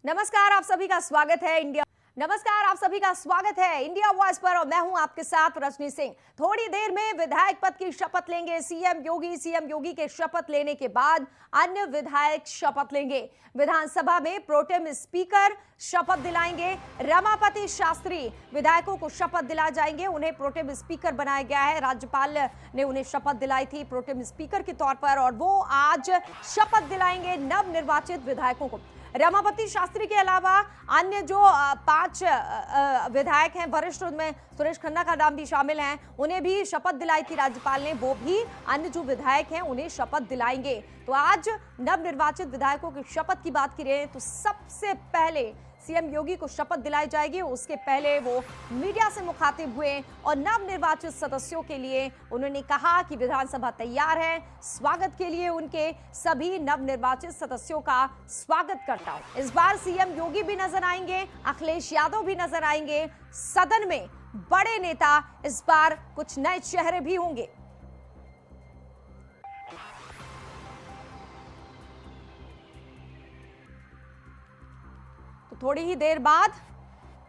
नमस्कार, आप सभी का स्वागत है इंडिया वॉइस पर और मैं हूं आपके साथ रजनी सिंह। थोड़ी देर में विधायक पद की शपथ लेंगे सीएम योगी के शपथ लेने के बाद अन्य विधायक शपथ लेंगे। विधानसभा में प्रोटेम स्पीकर शपथ दिलाएंगे। रमापति शास्त्री विधायकों को शपथ दिला जाएंगे। उन्हें प्रोटेम स्पीकर बनाया गया है। राज्यपाल ने उन्हें शपथ दिलाई थी प्रोटेम स्पीकर के तौर पर और वो आज शपथ दिलाएंगे नवनिर्वाचित विधायकों को। रमापति शास्त्री के अलावा अन्य जो 5 विधायक हैं वरिष्ठ, उनमें सुरेश खन्ना का नाम भी शामिल है, उन्हें भी शपथ दिलाई थी राज्यपाल ने। वो भी अन्य जो विधायक हैं उन्हें शपथ दिलाएंगे। तो आज नवनिर्वाचित विधायकों की शपथ की बात करें तो सबसे पहले सीएम योगी को शपथ दिलाई जाएगी। उसके पहले वो मीडिया से मुखातिब हुए और नवनिर्वाचित सदस्यों के लिए उन्होंने कहा कि विधानसभा तैयार है। स्वागत के लिए उनके सभी नवनिर्वाचित सदस्यों का स्वागत करता हूं। इस बार सीएम योगी भी नजर आएंगे, अखिलेश यादव भी नजर आएंगे। सदन में बड़े नेता, इस बार कुछ नए चेहरे भी होंगे। थोड़ी ही देर बाद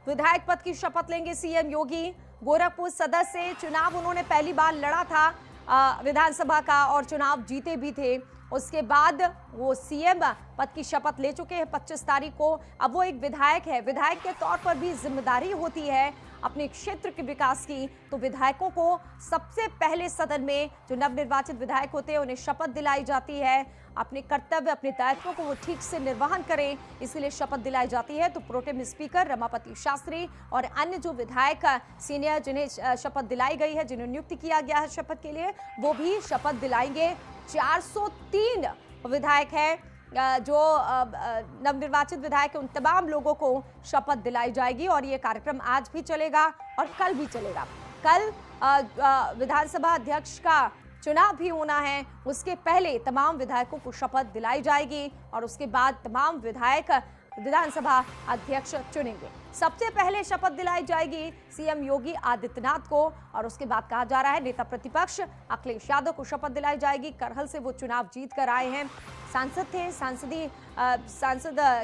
विधायक पद की शपथ लेंगे सीएम योगी। गोरखपुर सदर से चुनाव उन्होंने पहली बार लड़ा था विधानसभा का और चुनाव जीते भी थे। उसके बाद वो सीएम पद की शपथ ले चुके हैं 25 तारीख को। अब वो एक विधायक है। विधायक के तौर पर भी जिम्मेदारी होती है अपने क्षेत्र के विकास की। तो विधायकों को सबसे पहले सदन में जो नवनिर्वाचित विधायक होते हैं उन्हें शपथ दिलाई जाती है। अपने कर्तव्य, अपने दायित्वों को वो ठीक से निर्वहन करें, इसलिए शपथ दिलाई जाती है। तो प्रोटेम स्पीकर रमापति शास्त्री और अन्य जो विधायक सीनियर जिन्हें शपथ दिलाई गई है, जिन्हें नियुक्त किया गया है शपथ के लिए, वो भी शपथ दिलाएंगे। 403 विधायक है जो नवनिर्वाचित विधायक उन तमाम लोगों को शपथ दिलाई जाएगी और ये कार्यक्रम आज भी चलेगा और कल भी चलेगा। कल विधानसभा अध्यक्ष का चुनाव भी होना है। उसके पहले तमाम विधायकों को शपथ दिलाई जाएगी और उसके बाद तमाम विधायक विधानसभा अध्यक्ष चुनेंगे। सबसे पहले शपथ दिलाई जाएगी सीएम योगी आदित्यनाथ को और उसके बाद कहा जा रहा है नेता प्रतिपक्ष अखिलेश यादव को शपथ दिलाई जाएगी। करहल से वो चुनाव जीत कर आए हैं, सांसद थे। सांसद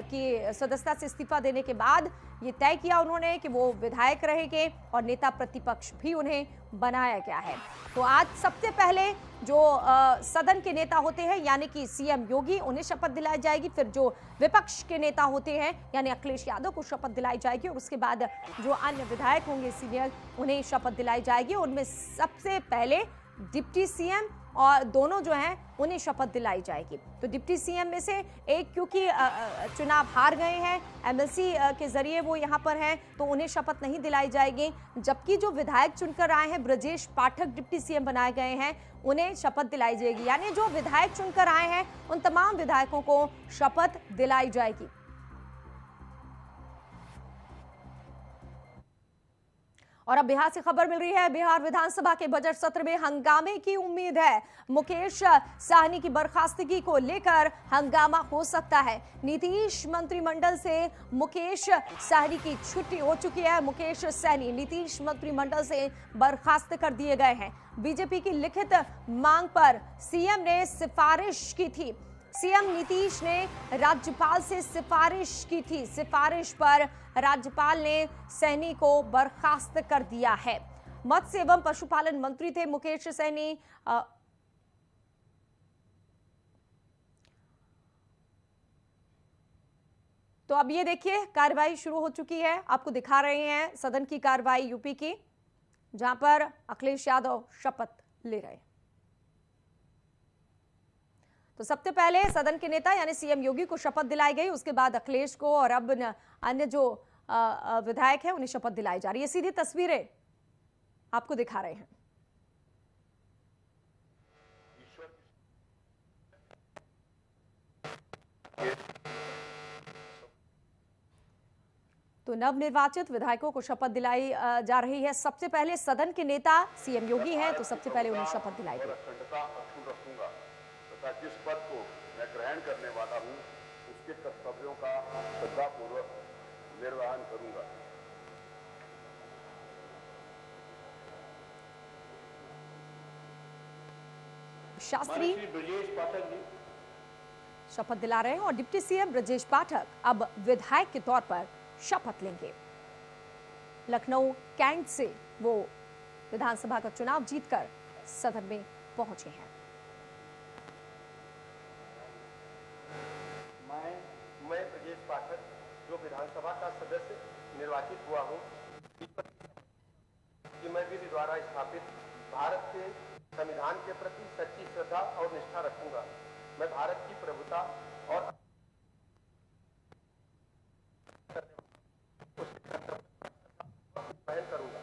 की सदस्यता से इस्तीफा देने के बाद ये तय किया उन्होंने कि वो विधायक रहेंगे और नेता प्रतिपक्ष भी उन्हें बनाया गया है। तो आज सबसे पहले जो सदन के नेता होते हैं यानी कि सीएम योगी, उन्हें शपथ दिलाई जाएगी। फिर जो विपक्ष के नेता होते हैं यानी अखिलेश यादव को शपथ दिलाई जाएगी और उसके बाद जो अन्य विधायक होंगे सीनियर, उन्हें शपथ दिलाई जाएगी। उनमें सबसे पहले डिप्टी सीएम और दोनों जो हैं उन्हें शपथ दिलाई जाएगी। तो डिप्टी सीएम में से एक क्योंकि चुनाव हार गए हैं, एमएलसी के जरिए वो यहाँ पर हैं, तो उन्हें शपथ नहीं दिलाई जाएगी। जबकि जो विधायक चुनकर आए हैं, ब्रजेश पाठक डिप्टी सीएम बनाए गए हैं, उन्हें शपथ दिलाई जाएगी। यानी जो विधायक चुनकर आए हैं उन तमाम विधायकों को शपथ दिलाई जाएगी। और अब बिहार से खबर मिल रही है। बिहार विधानसभा के बजट सत्र में हंगामे की उम्मीद है। मुकेश साहनी की बर्खास्तगी को लेकर हंगामा हो सकता है। नीतीश मंत्रिमंडल से मुकेश साहनी की छुट्टी हो चुकी है। मुकेश सहनी नीतीश मंत्रिमंडल से बर्खास्त कर दिए गए हैं। बीजेपी की लिखित मांग पर सीएम ने सिफारिश की थी। सीएम नीतीश ने राज्यपाल से सिफारिश की थी। सिफारिश पर राज्यपाल ने सहनी को बर्खास्त कर दिया है। मत्स्य एवं पशुपालन मंत्री थे मुकेश सहनी। तो अब ये देखिए कार्रवाई शुरू हो चुकी है। आपको दिखा रहे हैं सदन की कार्रवाई यूपी की, जहां पर अखिलेश यादव शपथ ले रहे हैं। तो सबसे पहले सदन के नेता यानी सीएम योगी को शपथ दिलाई गई, उसके बाद अखिलेश को और अब अन्य जो विधायक हैं उन्हें शपथ दिलाई जा रही है। सीधी तस्वीरें आपको दिखा रहे हैं। तो नवनिर्वाचित विधायकों को शपथ दिलाई जा रही है। सबसे पहले सदन के नेता सीएम योगी हैं, तो सबसे पहले उन्हें शपथ दिलाई गई। जिस पद को मैं ग्रहण करने वाला हूं उसके कर्तव्यों का श्रद्धापूर्वक निर्वहन करूंगा। शास्त्री ब्रजेश पाठक जी शपथ दिला रहे हैं और डिप्टी सीएम ब्रजेश पाठक अब विधायक के तौर पर शपथ लेंगे। लखनऊ कैंट से वो विधानसभा का चुनाव जीतकर सदन में पहुंचे हैं। मैं ब्रजेश पाठक जो विधानसभा का सदस्य निर्वाचित हुआ हूँ कि मैं विधि द्वारा स्थापित भारत के संविधान के प्रति सच्ची श्रद्धा और निष्ठा रखूंगा। मैं भारत की प्रभुता और पालन करूंगा।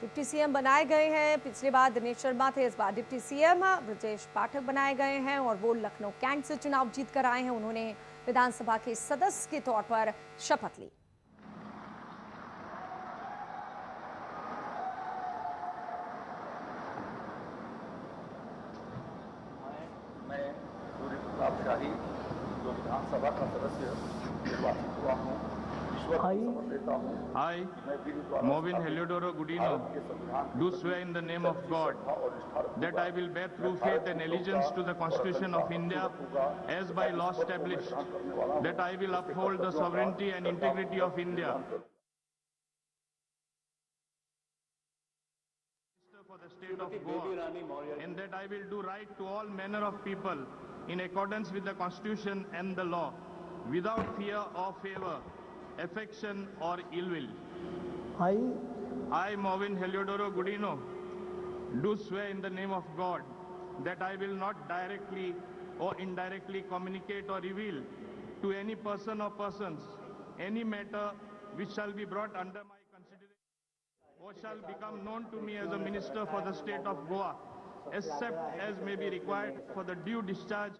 डिप्टी सीएम बनाए गए हैं। पिछली बार दिनेश शर्मा थे, इस बार डिप्टी सीएम ब्रजेश पाठक बनाए गए हैं और वो लखनऊ कैंट से चुनाव जीतकर आए हैं। उन्होंने विधानसभा के सदस्य के तौर पर शपथ ली। मैं सूर्य प्रताप शाही जो विधानसभा का सदस्य निर्वाचित हुआ हूँ, ईश्वर की शपथ लेता हूँ। I, मैं विधि द्वारा Movin स्थापित Heliodoro Gudino, भारत के संविधान के do प्रति swear in the name of सच्ची God श्रद्धा और निष्ठा रखूंगा। that I will bear true faith and allegiance to the Constitution of India as by law established, that I will uphold the sovereignty and integrity of India for the state of Goa, and that I will do right to all manner of people in accordance with the Constitution and the law, without fear or favor, affection or ill will. I, Movin Heliodoro Gudino, do swear in the name of God that I will not directly or indirectly communicate or reveal to any person or persons any matter which shall be brought under my consideration or shall become known to me as a minister for the state of Goa, except as may be required for the due discharge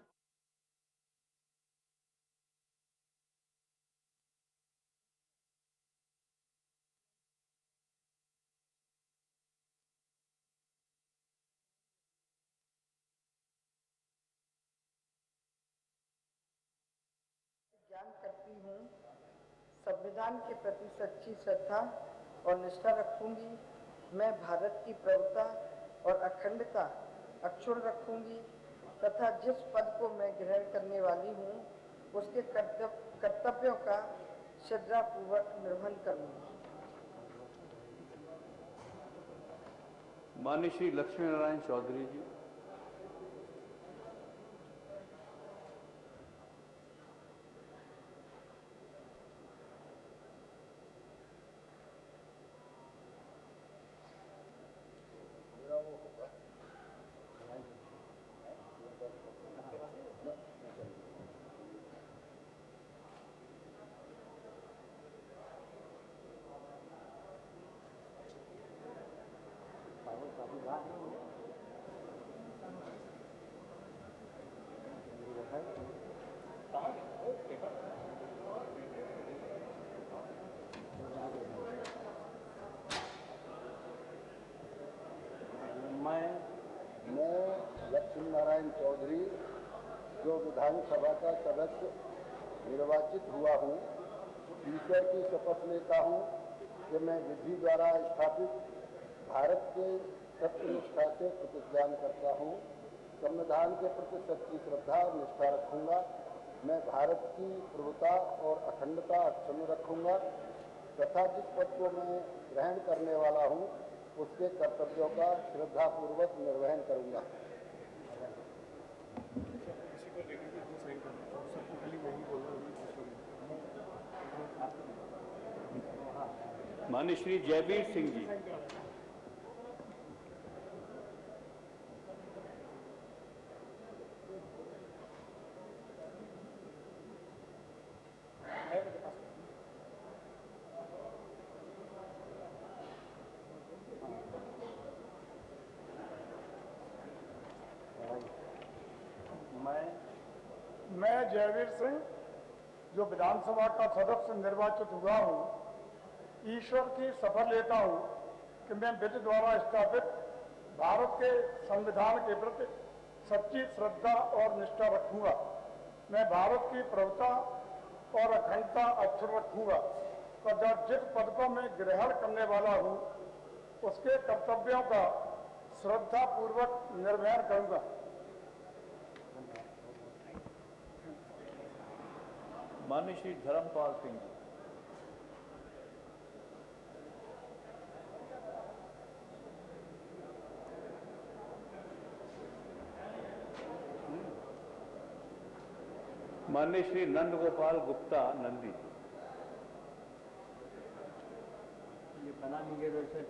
ज्ञान करती हूँ, संविधान के प्रति सच्ची श्रद्धा और निष्ठा रखूंगी। मैं भारत की प्रभुता और अखंडता अक्षुण्ण रखूंगी तथा जिस पद को मैं ग्रहण करने वाली हूँ उसके कर्तव्यों का श्रद्धापूर्वक निर्वहन करूंगी। माननीय श्री लक्ष्मी नारायण चौधरी जी, मैं लक्ष्मी नारायण चौधरी जो विधानसभा का सदस्य निर्वाचित हुआ हूँ, ईश्वर की शपथ लेता हूँ कि मैं विधि द्वारा स्थापित भारत के सत्यनिष्ठा से प्रतिज्ञान करता हूँ, संविधान के प्रति सच्ची श्रद्धा और निष्ठा रखूंगा। मैं भारत की प्रभुता और अखंडता अक्षुण्ण रखूंगा तथा जिस पद को मैं ग्रहण करने वाला हूँ उसके कर्तव्यों का श्रद्धापूर्वक निर्वहन करूंगा। माननीय श्री जयवीर सिंह जी, मैं जयवीर सिंह जो विधानसभा का सदस्य निर्वाचित हुआ हूँ, ईश्वर की शपथ लेता हूँ कि मैं विधि द्वारा स्थापित भारत के संविधान के प्रति सच्ची श्रद्धा और निष्ठा रखूंगा। मैं भारत की प्रभुता और अखंडता अक्षुण्ण रखूंगा तथा जिस पद को मैं ग्रहण करने वाला हूँ उसके कर्तव्यों का श्रद्धापूर्वक निर्वहन करूंगा। माननीय श्री धर्मपाल सिंह जी। माननीय श्री नंद गोपाल गुप्ता नंदी। ये बना लीजिए वैसे।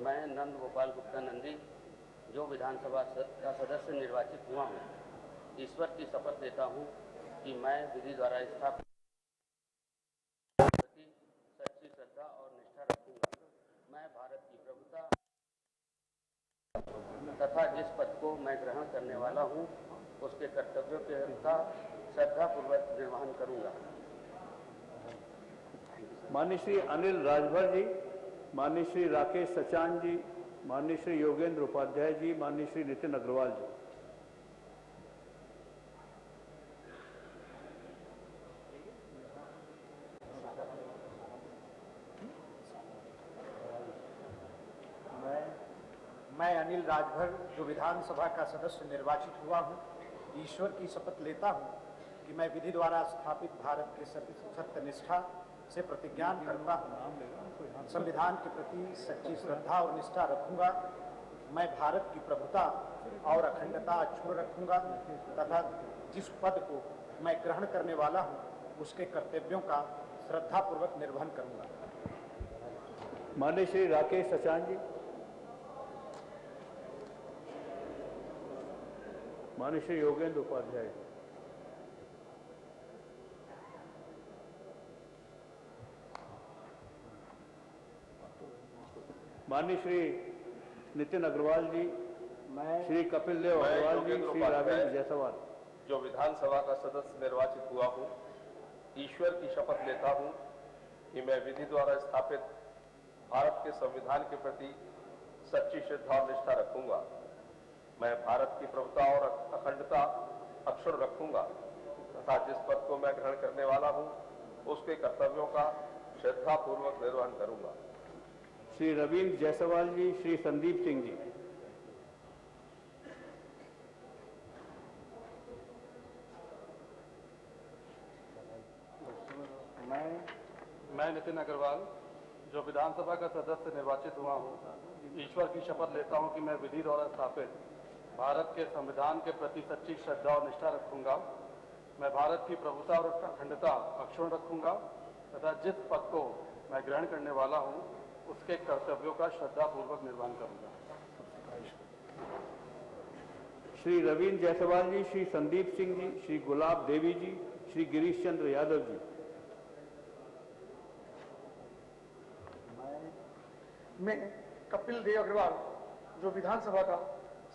मैं नंद गोपाल गुप्ता नंदी जो विधानसभा का सदस्य निर्वाचित हुआ हूँ, ईश्वर की शपथ लेता हूँ कि मैं विधि द्वारा स्थापित प्रति सच्ची श्रद्धा और निष्ठा रखूंगा। मैं भारत की प्रभुता तथा जिस पद को मैं ग्रहण करने वाला हूँ उसके कर्तव्यों का श्रद्धापूर्वक निर्वहन करूंगा। माननीय श्री अनिल राजभर जी, माननीय श्री राकेश सचान जी, माननीय श्री योगेंद्र उपाध्याय जी, माननीय श्री नितिन अग्रवाल जी। मैं अनिल राजभर जो विधानसभा का सदस्य निर्वाचित हुआ हूँ, ईश्वर की शपथ लेता हूँ कि मैं विधि द्वारा स्थापित भारत के सत्यनिष्ठा से प्रतिज्ञान करता हूँ, संविधान के प्रति सच्ची श्रद्धा और निष्ठा रखूंगा। मैं भारत की प्रभुता और अखंडता अक्षुण्ण रखूंगा तथा जिस पद को मैं ग्रहण करने वाला हूँ उसके कर्तव्यों का श्रद्धापूर्वक निर्वहन करूंगा। माननीय श्री राकेश सचान जी, माननीय श्री योगेंद्र उपाध्याय, माननीय श्री नितिन अग्रवाल जी, श्री कपिल देव अग्रवाल जी, श्री राघवेंद्र जायसवाल। जो विधानसभा का सदस्य निर्वाचित हुआ हूँ, ईश्वर की शपथ लेता हूँ कि मैं विधि द्वारा स्थापित भारत के संविधान के प्रति सच्ची श्रद्धा और निष्ठा रखूंगा। मैं भारत की प्रभुता और अखंडता अक्षुण्ण रखूंगा तथा जिस पद को मैं ग्रहण करने वाला हूँ उसके कर्तव्यों का श्रद्धापूर्वक निर्वहन करूंगा। श्री रविंद्र जायसवाल जी, श्री संदीप सिंह जी। मैं नितिन अग्रवाल जो विधानसभा का सदस्य निर्वाचित हुआ हूँ, ईश्वर की शपथ लेता हूँ कि मैं विधि द्वारा स्थापित भारत के संविधान के प्रति सच्ची श्रद्धा और निष्ठा रखूंगा। मैं भारत की प्रभुता और अखंडता अक्षुण्ण रखूंगा तथा जिस पद को मैं ग्रहण करने वाला हूँ उसके कर्तव्यों का श्रद्धापूर्वक निर्वहन करूंगा। श्री रविंद्र जायसवाल जी, श्री संदीप सिंह जी, श्री गुलाब देवी जी, श्री गिरीश चंद्र यादव जी। मैं कपिल देव अग्रवाल जो विधानसभा का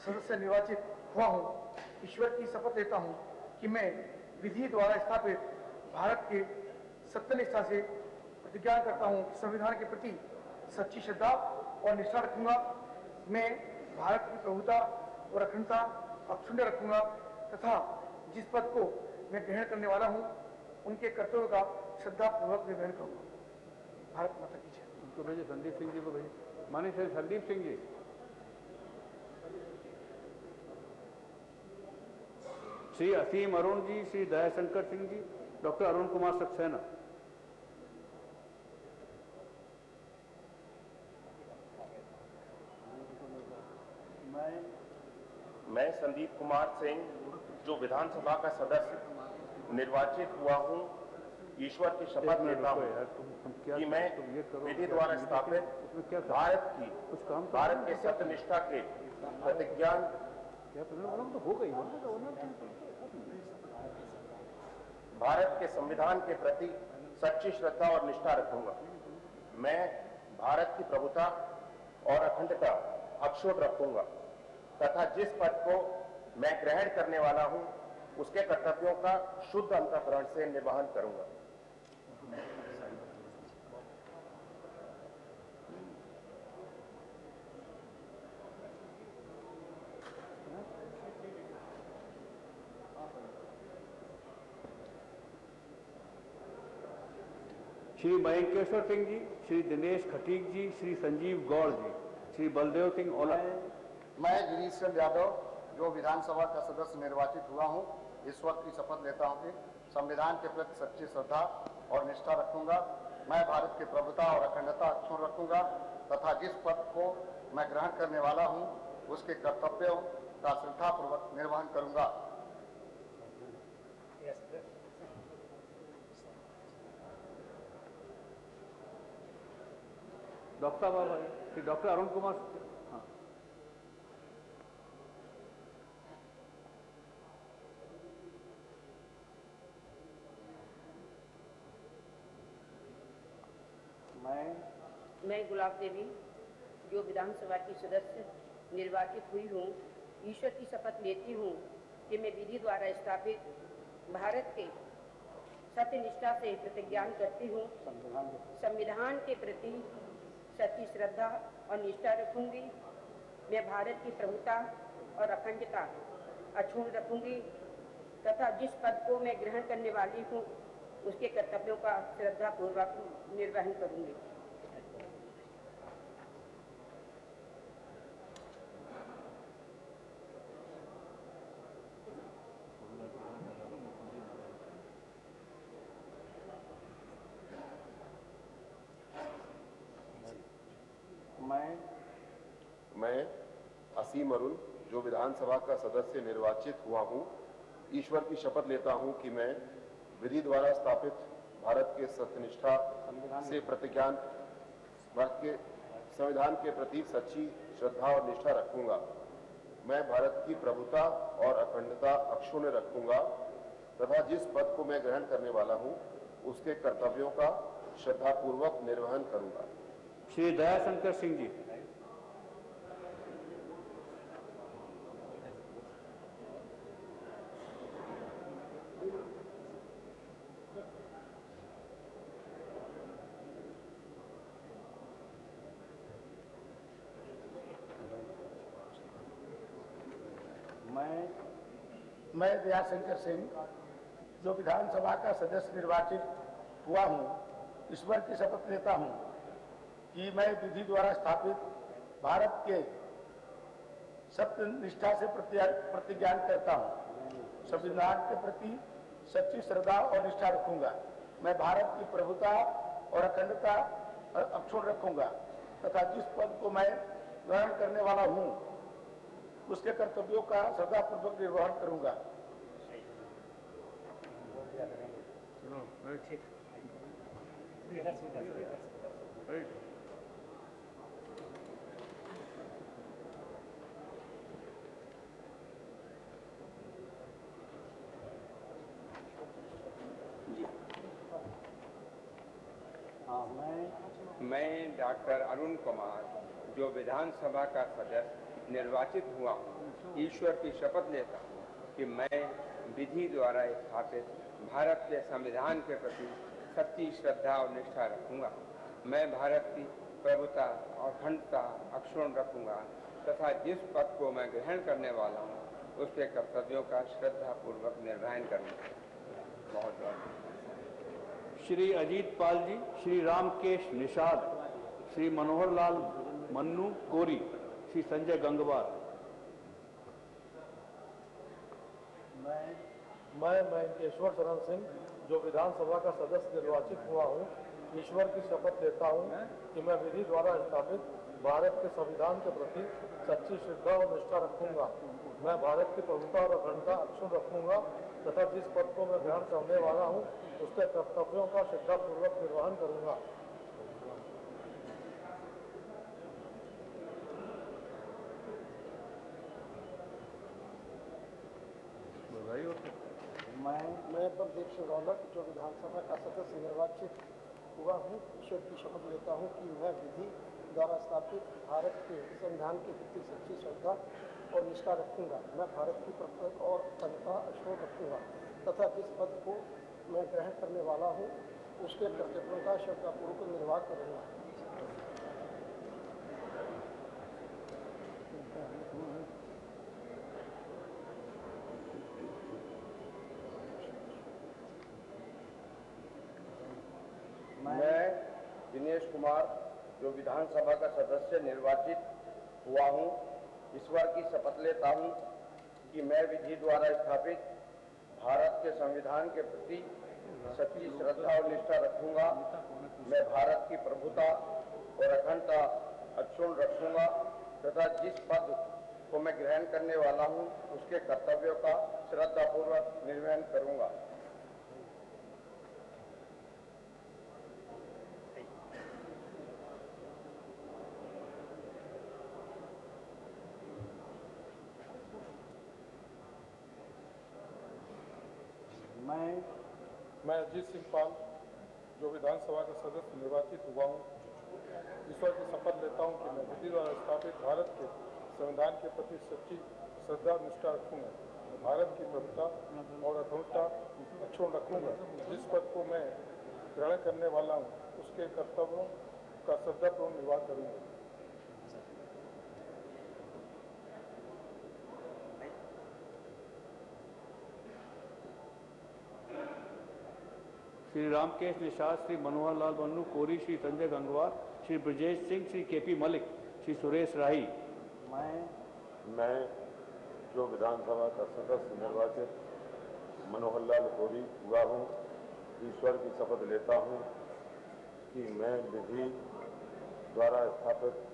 सदस्य निर्वाचित हुआ हूँ, ईश्वर की शपथ लेता हूँ कि मैं विधि द्वारा स्थापित भारत के सत्यनिष्ठा से प्रतिज्ञा करता हूँ कि संविधान के प्रति सच्ची श्रद्धा और निष्ठा रखूंगा। मैं भारत की प्रभुता और अखंडता अक्षुण्ण रखूंगा तथा जिस पद को मैं ग्रहण करने वाला हूँ उनके कर्तव्यों का श्रद्धापूर्वक निर्वहन करूंगा। भारत माता की जय। उनको भेजिए, संदीप सिंह जी को भेजिए। माननीय श्री संदीप सिंह जी, श्री असीम अरुण जी, श्री दयाशंकर सिंह जी, डॉक्टर अरुण कुमार सक्सेना। मैं संदीप कुमार सिंह जो विधानसभा का सदस्य निर्वाचित हुआ हूँ, ईश्वर की शपथ लेता हूँ कि मैं विधि द्वारा स्थापित भारत के सत्यनिष्ठा के प्रतिज्ञान भारत के संविधान के प्रति सच्ची श्रद्धा और निष्ठा रखूंगा। मैं भारत की प्रभुता और अखंडता अक्षुण्ण रखूंगा तथा जिस पद को मैं ग्रहण करने वाला हूं उसके कर्तव्यों का शुद्ध अंतःकरण से निर्वहन करूंगा। श्री मयंकेश्वर सिंह जी, श्री दिनेश खटीक जी, श्री संजीव गौड़ जी, श्री बलदेव सिंह ओला। मैं गिरीश चंद्र यादव जो विधानसभा का सदस्य निर्वाचित हुआ हूँ, ईश्वर की शपथ लेता हूँ कि संविधान के प्रति सच्ची श्रद्धा और निष्ठा रखूंगा। मैं भारत की प्रभुता और अखंडता अक्षुण्ण रखूंगा तथा जिस पद को मैं ग्रहण करने वाला हूँ उसके कर्तव्यों का श्रद्धापूर्वक निर्वहन करूंगा। डॉक्टर बाबा श्री डॉक्टर अरुण कुमार। हाँ। मैं गुलाब देवी जो विधानसभा की सदस्य निर्वाचित हुई हूँ, ईश्वर की शपथ लेती हूँ कि मैं विधि द्वारा स्थापित भारत के सत्यनिष्ठा से प्रतिज्ञान करती हूँ, संविधान के प्रति सच्ची श्रद्धा और निष्ठा रखूंगी। मैं भारत की प्रभुता और अखंडता अक्षुण्ण रखूंगी तथा जिस पद को मैं ग्रहण करने वाली हूँ उसके कर्तव्यों का श्रद्धापूर्वक निर्वहन करूंगी। मैं असीम अरुण जो विधानसभा का सदस्य निर्वाचित हुआ हूँ, ईश्वर की शपथ लेता हूँ कि मैं विधि द्वारा स्थापित भारत के सत्यनिष्ठा से प्रतिज्ञान भारत के संविधान के प्रति सच्ची श्रद्धा और निष्ठा रखूंगा। मैं भारत की प्रभुता और अखंडता अक्षुण्ण रखूंगा तथा जिस पद को मैं ग्रहण करने वाला हूँ उसके कर्तव्यों का श्रद्धापूर्वक निर्वहन करूंगा। श्री दयाशंकर सिंह जी। मैं दयाशंकर सिंह जो विधानसभा का सदस्य निर्वाचित हुआ हूँ, ईश्वर की शपथ लेता हूँ कि मैं विधि द्वारा स्थापित भारत के सत्य निष्ठा से प्रतिज्ञान करता हूँ, संविधान के प्रति सच्ची श्रद्धा और निष्ठा रखूंगा। मैं भारत की प्रभुता और अखंडता अक्षुण्ण रखूंगा तथा जिस पद को मैं ग्रहण करने वाला हूँ उसके कर्तव्यों का श्रद्धापूर्वक निर्वहन करूंगा। मैं डॉक्टर अरुण कुमार जो विधानसभा का सदस्य निर्वाचित हुआ हूँ, ईश्वर की शपथ लेता हूँ कि मैं विधि द्वारा स्थापित भारत के संविधान के प्रति सच्ची श्रद्धा और निष्ठा रखूंगा। मैं भारत की प्रभुता और अखंडता अक्षुण्ण रखूंगा तथा जिस पद को मैं ग्रहण करने वाला हूँ उसके कर्तव्यों का श्रद्धापूर्वक निर्वहन करूंगा। बहुत बहुत श्री अजीत पाल जी, श्री रामकेश निषाद, श्री मनोहर लाल मन्नू कोरी, श्री संजय गंगवार। मैं मयंकेश्वर शरण सिंह जो विधानसभा का सदस्य निर्वाचित हुआ हूँ, ईश्वर की शपथ लेता हूँ कि मैं विधि द्वारा स्थापित भारत के संविधान के प्रति सच्ची श्रद्धा और निष्ठा रखूंगा। मैं भारत की प्रभुता और अखंडता अक्षुण्ण रखूंगा तथा जिस पद को मैं ग्रहण करने वाला हूँ उसके कर्तव्यों का श्रद्धापूर्वक निर्वहन करूंगा। मैं प्रदीप सिंह रौलट जो विधानसभा का सदस्य निर्वाचित हुआ हूँ, ईश्वर की शपथ लेता हूँ कि मैं विधि द्वारा स्थापित भारत के संविधान के प्रति सच्ची श्रद्धा और निष्ठा रखूंगा। मैं भारत की प्रभुता और अखंडता अक्षुण्ण रखूंगा तथा जिस पद को मैं ग्रहण करने वाला हूँ उसके कर्तव्यों का श्रद्धापूर्वक निर्वाह करूँगा। मैं दिनेश कुमार जो विधानसभा का सदस्य निर्वाचित हुआ हूँ, ईश्वर की शपथ लेता हूँ कि मैं विधि द्वारा स्थापित भारत के संविधान के प्रति सच्ची श्रद्धा और निष्ठा रखूंगा। मैं भारत की प्रभुता और अखंडता अक्षुण्ण रखूंगा तथा जिस पद को मैं ग्रहण करने वाला हूं, उसके कर्तव्यों का श्रद्धापूर्वक निर्वहन करूंगा। मैं अजीत सिंह पाल जो विधानसभा का सदस्य निर्वाचित हुआ हूँ, ईश्वर की शपथ लेता हूँ कि मैं विधि द्वारा स्थापित भारत के संविधान के प्रति सच्ची श्रद्धा और निष्ठा रखूंगा। भारत की प्रभुता और अखंडता अक्षुण्ण रखूंगा। जिस पद को मैं ग्रहण करने वाला हूँ, उसके कर्तव्यों का श्रद्धापूर्वक निर्वाह करूंगा। श्री रामकेश निषाद, श्री मनोहर लाल बन्नू कोरी, श्री संजय गंगवार, श्री ब्रजेश सिंह, श्री केपी मलिक, श्री सुरेश राही। मैं जो विधानसभा का सदस्य निर्वाचित मनोहर लाल कोरी हुआ हूँ, ईश्वर की शपथ लेता हूँ कि मैं विधि द्वारा स्थापित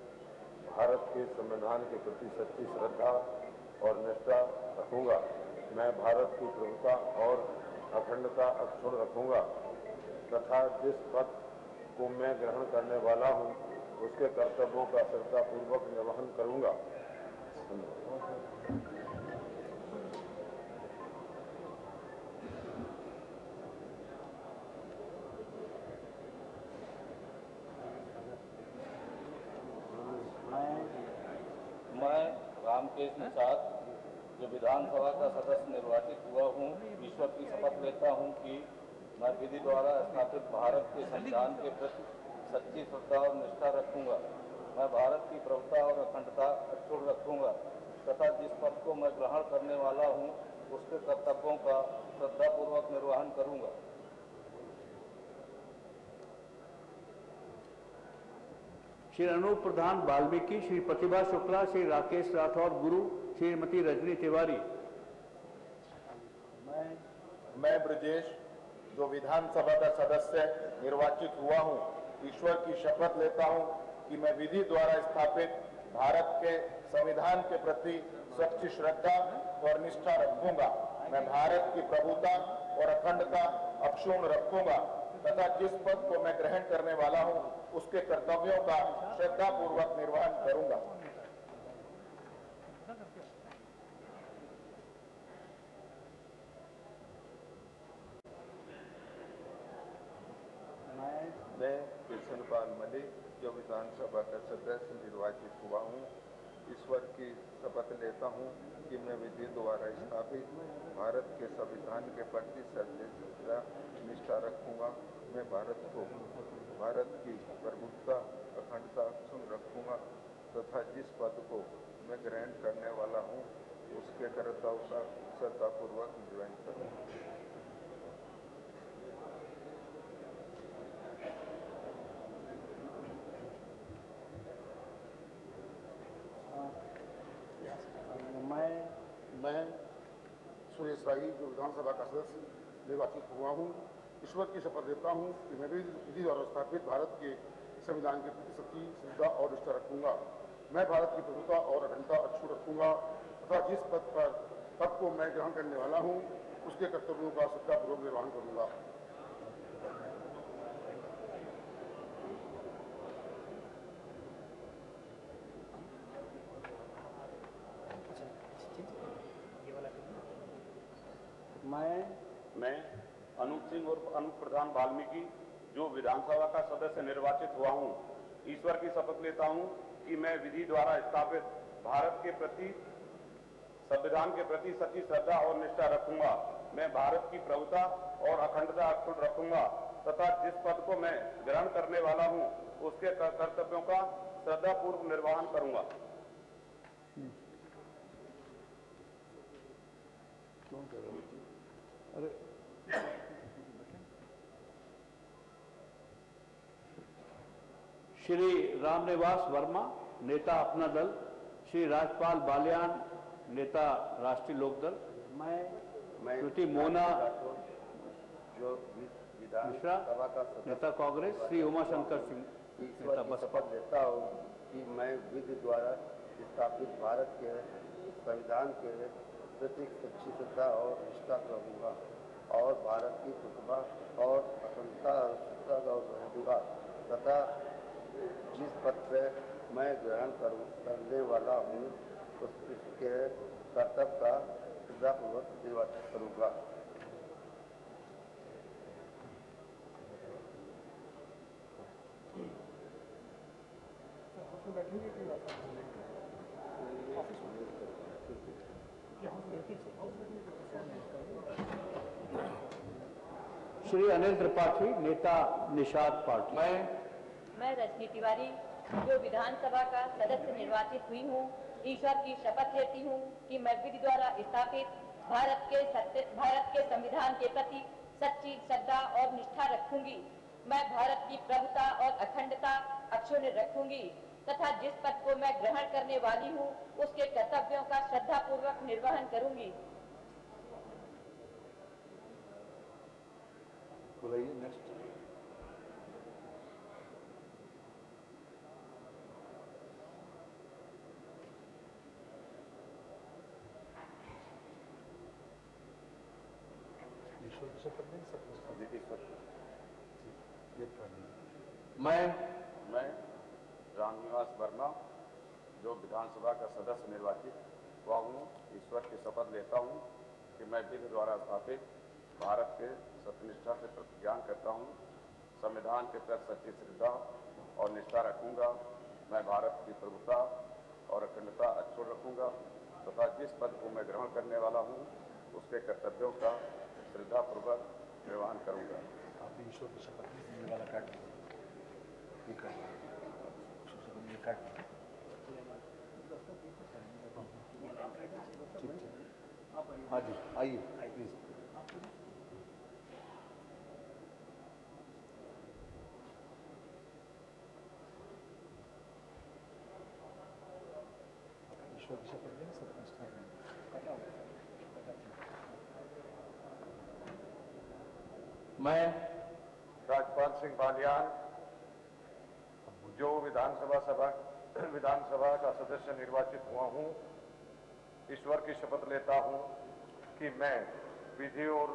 भारत के संविधान के प्रति सच्ची श्रद्धा और निष्ठा रखूंगा। मैं भारत की प्रभुता और अखंडता अक्षुण्ण रखूंगा तथा जिस पद को मैं ग्रहण करने वाला हूं, उसके कर्तव्यों का श्रद्धापूर्वक निर्वहन करूंगा। मैं रामकेश निषाद जो विधानसभा का सदस्य निर्वाचित हुआ हूँ, ईश्वर की शपथ लेता हूँ कि मैं विधि द्वारा स्थापित भारत के संविधान के प्रति सच्ची श्रद्धा और निष्ठा रखूंगा। मैं भारत की प्रभुता और अखंडता अक्षुण्ण रखूंगा तथा जिस पद को मैं ग्रहण करने वाला हूँ, उसके कर्तव्यों का श्रद्धापूर्वक निर्वहन करूंगा। श्री अनूप प्रधान वाल्मीकि, श्री प्रतिभा शुक्ला, श्री राकेश राठौर गुरु, श्रीमती रजनी तिवारी। मैं ब्रजेश जो विधानसभा का सदस्य निर्वाचित हुआ हूँ, ईश्वर की शपथ लेता हूँ कि मैं विधि द्वारा स्थापित भारत के संविधान के प्रति सच्ची श्रद्धा और निष्ठा रखूंगा। मैं भारत की प्रभुता और अखंडता अक्षुण्ण रखूंगा तथा जिस पद को मैं ग्रहण करने वाला हूँ, उसके कर्तव्यों का श्रद्धापूर्वक निर्वहन करूंगा। मैं कृष्णपाल मलिक जो विधानसभा का सदस्य निर्वाचित हुआ हूँ, ईश्वर की शपथ लेता हूँ कि मैं विधि द्वारा स्थापित भारत के संविधान के प्रति सच्ची श्रद्धा निष्ठा रखूंगा। मैं भारत की प्रभुता अखंडता अक्षुण्ण रखूंगा तथा जिस पद को मैं ग्रहण करने वाला हूँ, उसके कर्तव्यों का श्रद्धापूर्वक निर्वहन करूंगा। मैं सुरेश राही जो विधानसभा का सदस्य निर्वाचित हुआ हूँ, ईश्वर की शपथ लेता हूँ कि मैं भी विधि द्वारा स्थापित भारत के संविधान के प्रति सच्ची श्रद्धा और निष्ठा रखूंगा। मैं भारत की प्रभुता और अखंडता अक्षुण्ण रखूंगा तथा जिस पद को मैं ग्रहण करने वाला हूँ, उसके कर्तव्यों का श्रद्धापूर्वक निर्वहन करूंगा। मैं अनूप सिंह और अनूप प्रधान वाल्मीकि जो विधानसभा का सदस्य निर्वाचित हुआ हूँ, ईश्वर की शपथ लेता हूँ कि मैं विधि द्वारा स्थापित भारत के प्रति संविधान के प्रति सच्ची श्रद्धा और निष्ठा रखूंगा। मैं भारत की प्रभुता और अखंडता अक्षुण्ण रखूंगा तथा जिस पद को मैं ग्रहण करने वाला हूँ, उसके कर्तव्यों का श्रद्धापूर्वक निर्वहन करूंगा। श्री रामनिवास वर्मा, नेता अपना दल, श्री राजपाल बालियान, नेता राष्ट्रीय लोकदल, मैं श्रुति मोना जो विधान मिश्रा, सभा का नेता कांग्रेस, श्री उमाशंकर सिंह, ईश्वर की शपथ लेता हूँ कि मैं विधि द्वारा स्थापित भारत के संविधान के प्रति सच्ची श्रद्धा और निष्ठा करूँगा और भारत की प्रतिभा और अखंडता रहूँगा तथा जिस पद पर मैं ग्रहण करने वाला हूँ उसके कर्तव्य का श्रद्धापूर्वक निर्वाचित करूँगा। श्री अनिल त्रिपाठी, नेता निषाद पार्टी। मैं रजनी तिवारी, जो विधानसभा का सदस्य निर्वाचित हुई हूँ, ईश्वर की शपथ लेती हूँ कि मैं विधि द्वारा स्थापित भारत के संविधान के प्रति सच्ची श्रद्धा और निष्ठा रखूंगी। मैं भारत की प्रभुता और अखंडता अक्षुण्ण रखूंगी तथा जिस पद को मैं ग्रहण करने वाली हूँ उसके कर्तव्यों का श्रद्धापूर्वक निर्वहन करूंगी। नेक्स्ट। मैं रामनिवास वर्मा, जो विधानसभा का सदस्य निर्वाचित हुआ हूँ, ईश्वर की शपथ लेता हूँ कि मैं विधि द्वारा स्थापित भारत के सत्यनिष्ठा से प्रतिज्ञा करता हूँ, संविधान के प्रति सच्ची श्रद्धा और निष्ठा रखूंगा। मैं भारत की प्रभुता और अखंडता अक्षुण्ण रखूंगा तथा जिस पद को मैं ग्रहण करने वाला हूँ उसके कर्तव्यों का श्रद्धापूर्वक निर्वहन करूंगा। आप ईश्वर की शपथ लेने वाला काट हाँ जी, आइए प्लीज। ईश्वर की शपथ लेंगे सब मैं राजपाल सिंह बालियान, जो विधानसभा का सदस्य निर्वाचित हुआ हूँ, ईश्वर की शपथ लेता हूँ कि मैं विधि और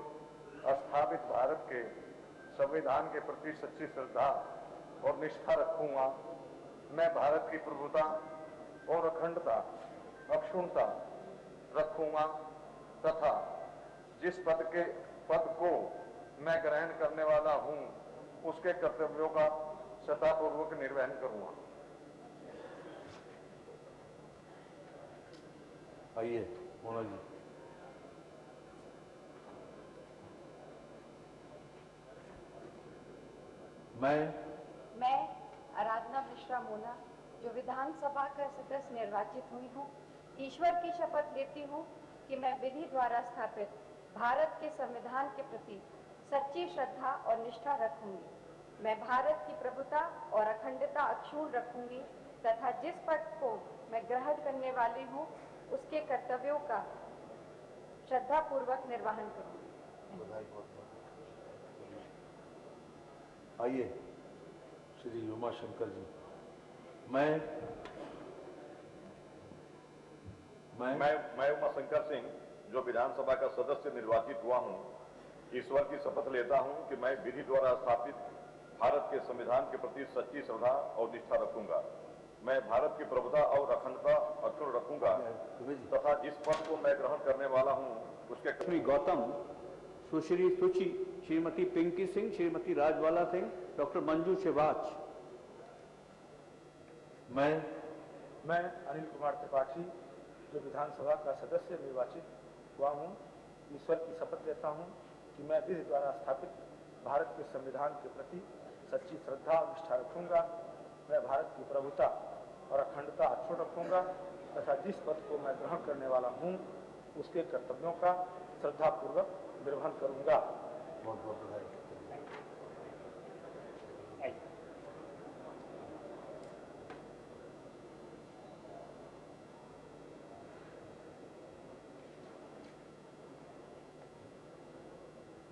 स्थापित भारत के संविधान के प्रति सच्ची श्रद्धा और निष्ठा रखूंगा। मैं भारत की प्रभुता और अखंडता अक्षुण्णता रखूंगा तथा जिस पद को मैं ग्रहण करने वाला हूं उसके कर्तव्यों का श्रद्धापूर्वक निर्वहन करूंगा। आइए मोना जी। मैं आराधना मिश्रा मोना, जो विधानसभा का सदस्य निर्वाचित हुई हूँ, ईश्वर की शपथ लेती हूँ कि मैं विधि द्वारा स्थापित भारत के संविधान के प्रति सच्ची श्रद्धा और निष्ठा रखूंगी। मैं भारत की प्रभुता और अखंडता अक्षुण्ण रखूंगी तथा जिस पद को मैं ग्रहण करने वाली हूँ उसके कर्तव्यों का श्रद्धापूर्वक निर्वहन करूंगी। आइए श्री उमाशंकर जी। मैं उमाशंकर सिंह, जो विधानसभा का सदस्य निर्वाचित हुआ हूँ, ईश्वर की शपथ लेता हूँ कि मैं विधि द्वारा स्थापित भारत के संविधान के प्रति सच्ची श्रद्धा और निष्ठा रखूंगा। मैं भारत की प्रभुता और अखंडता अक्षुण्ण रखूंगा तथा जिस पद को मैं ग्रहण करने वाला हूँ उसके श्री गौतम, सुश्री सुचि, श्रीमती पिंकी सिंह, श्रीमती राजबाला सिंह, डॉक्टर मंजू शिवाच। मैं अनिल कुमार त्रिपाठी, जो विधानसभा का सदस्य निर्वाचित हुआ हूँ, ईश्वर की शपथ लेता हूँ कि मैं विधि द्वारा स्थापित भारत के संविधान के प्रति सच्ची श्रद्धा और निष्ठा रखूंगा। मैं भारत की प्रभुता और अखंडता अक्षुण्ण रखूंगा तथा जिस पद को मैं ग्रहण करने वाला हूँ उसके कर्तव्यों का श्रद्धापूर्वक निर्वहन करूंगा। बहुत बहुत बधाई।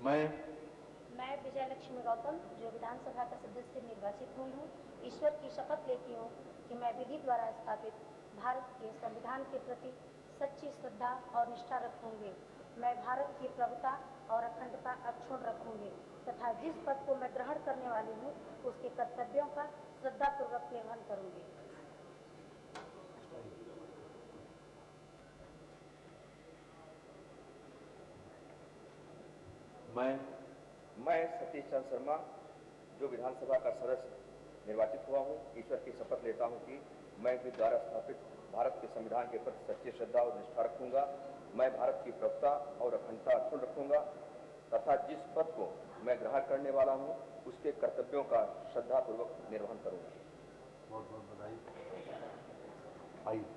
मैं विजयलक्ष्मी गौतम जो विधानसभा का सदस्य निर्वाचित हुई हूँ, ईश्वर की शपथ लेती हूँ कि मैं विधि द्वारा स्थापित भारत के संविधान के प्रति सच्ची श्रद्धा और निष्ठा रखूंगी। मैं भारत की प्रभुता और अखंडता अक्षुण्ण रखूंगी तथा जिस पद को मैं ग्रहण करने वाली हूँ उसके कर्तव्यों का श्रद्धापूर्वक निर्वहन करूंगी। मैं सतीश चंद्र शर्मा जो विधानसभा का सदस्य निर्वाचित हुआ हूँ, ईश्वर की शपथ लेता हूँ कि मैं विधि द्वारा स्थापित भारत के संविधान के प्रति सच्ची श्रद्धा और निष्ठा रखूंगा। मैं भारत की प्रभुता और अखंडता अक्षुण्ण रखूंगा तथा जिस पद को मैं ग्रहण करने वाला हूँ उसके कर्तव्यों का श्रद्धापूर्वक निर्वहन करूंगा। बहुत बहुत बधाई। आइए।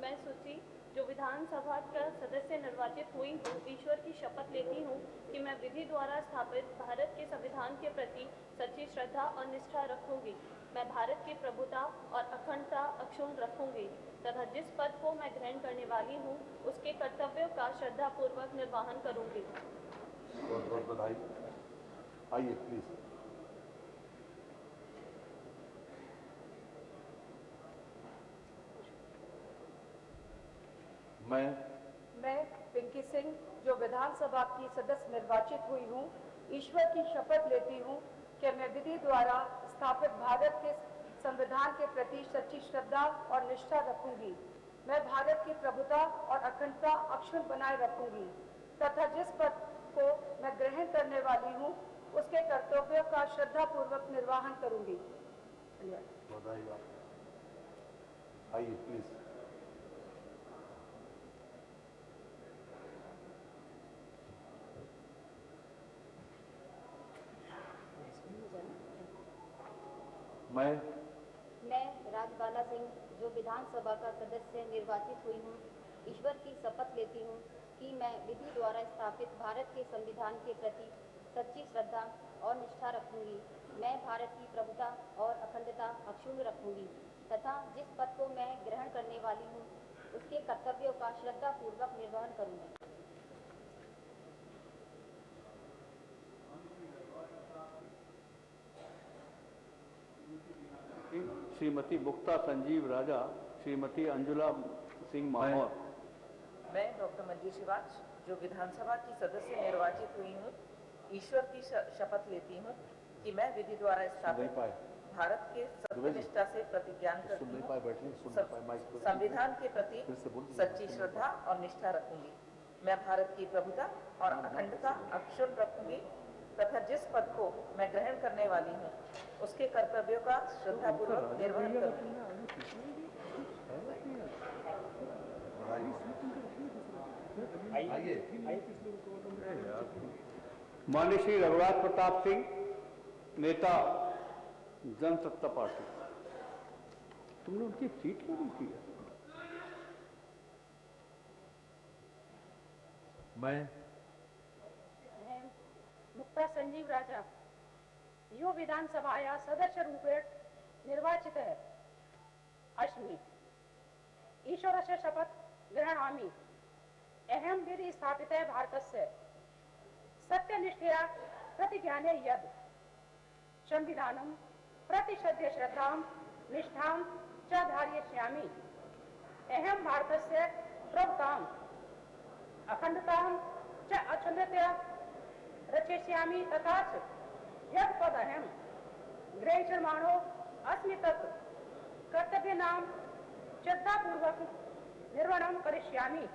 मैं सुचि जो विधानसभा का सदस्य निर्वाचित हुई हूँ, ईश्वर की शपथ लेती हूँ कि मैं विधि द्वारा स्थापित भारत के संविधान के प्रति सच्ची श्रद्धा और निष्ठा रखूंगी। मैं भारत की प्रभुता और अखंडता अक्षुण्ण रखूंगी तथा जिस पद को मैं ग्रहण करने वाली हूँ उसके कर्तव्यों का श्रद्धापूर्वक निर्वहन करूंगी। बहुत बहुत बधाई। आइए प्लीज। मैं पिंकी सिंह जो विधानसभा की सदस्य निर्वाचित हुई हूँ, ईश्वर की शपथ लेती हूँ कि मैं विधि द्वारा स्थापित भारत के संविधान के प्रति सच्ची श्रद्धा और निष्ठा रखूंगी। मैं भारत की प्रभुता और अखंडता अक्षुण्ण बनाए रखूंगी तथा जिस पद को मैं ग्रहण करने वाली हूँ उसके कर्तव्यों का श्रद्धापूर्वक निर्वहन करूंगी। आइए प्लीज। मैं राजबाला सिंह जो विधानसभा का सदस्य निर्वाचित हुई हूँ, ईश्वर की शपथ लेती हूँ कि मैं विधि द्वारा स्थापित भारत के संविधान के प्रति सच्ची श्रद्धा और निष्ठा रखूंगी। मैं भारत की प्रभुता और अखंडता अक्षुण्ण रखूंगी तथा जिस पद को मैं ग्रहण करने वाली हूँ उसके कर्तव्यों का श्रद्धापूर्वक निर्वहन करूंगी। श्रीमती मुक्ता संजीव राजा, श्रीमती अंजुला सिंह माहौर। मैं डॉक्टर मंजू शिवाज जो विधानसभा की सदस्य निर्वाचित हुई हूँ, ईश्वर की शपथ लेती हूँ कि मैं विधि द्वारा स्थापित भारत के सत्यनिष्ठा से प्रतिज्ञा करती हूँ, संविधान के प्रति सच्ची श्रद्धा और निष्ठा रखूंगी। मैं भारत की प्रभुता और अखंडता अक्षुण्ण रखूंगी तथा जिस पद को मैं ग्रहण करने वाली हूँ उसके कर्तव्यों का श्रद्धापूर्वक निर्वहन करूंगी। माननीय श्री रघुराज प्रताप सिंह, नेता जनसत्ता पार्टी। तुमने उनकी सीट क्यों नहीं की? मैं मुक्ता संजीव राजा यो विधानसभा या सदस्य रूपेण निर्वाचित है अस्मि। ईश्वर से शपथ गृह्णामि अहम विधि स्थापित है भारतस्य सत्यनिष्ठया प्रतिज्ञाने यद् संविधानं प्रति श्रद्धां निष्ठां च धारयिष्यामि। अहम भारतस्य प्रभुतां अखंडतां च अक्षुण्णतया रक्षयिष्यामि तथा च यत् पदहं ग्रहीष्यमाणो अस्मि तत् कर्तव्यानां श्रद्धापूर्वक निर्वहनं करिष्यामि।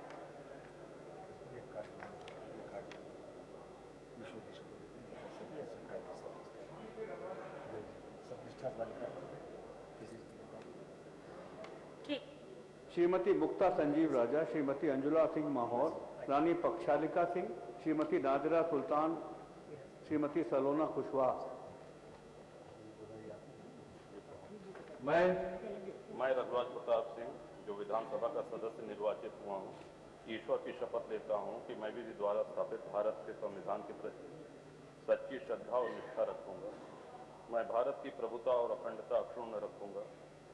श्रीमती मुक्ता संजीव राजा, श्रीमती अंजुला सिंह माहौर, रानी पक्षालिका सिंह, श्रीमती नादिरा सुल्तान, श्रीमती सलोना कुशवाहा। मैं रघुराज प्रताप सिंह जो विधानसभा का सदस्य निर्वाचित हुआ हूँ, ईश्वर की शपथ लेता हूँ कि मैं विधि द्वारा स्थापित भारत के संविधान के प्रति सच्ची श्रद्धा और निष्ठा रखूंगा। मैं भारत की प्रभुता और अखंडता अक्षुण्ण रखूंगा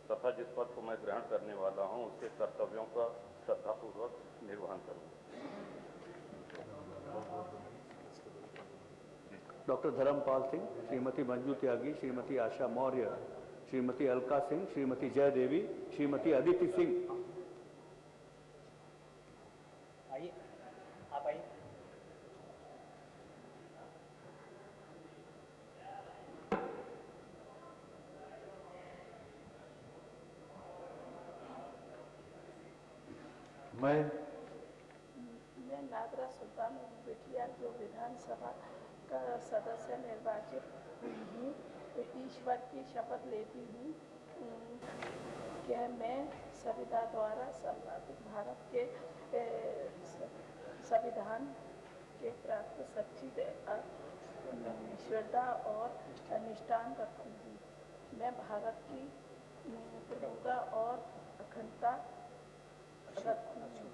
तथा जिस पद को मैं ग्रहण करने वाला हूं उसके कर्तव्यों का श्रद्धापूर्वक निर्वहन करूंगा। डॉक्टर धर्मपाल सिंह, श्रीमती मंजू त्यागी, श्रीमती आशा मौर्य, श्रीमती अलका सिंह, श्रीमती जय देवी, श्रीमती अदिति सिंह। आइए, आप आइए। मैं नादरा सुल्तान बेटिया जो विधानसभा का सदस्य निर्वाचित हुई हूँ, ईश्वर की शपथ लेती हूँ कि मैं संविधान द्वारा संपादित भारत के संविधान के प्राप्त सच्ची श्रद्धा और निष्ठान रखूँगी। मैं भारत की प्रभुता और अखंडता रखूँगी।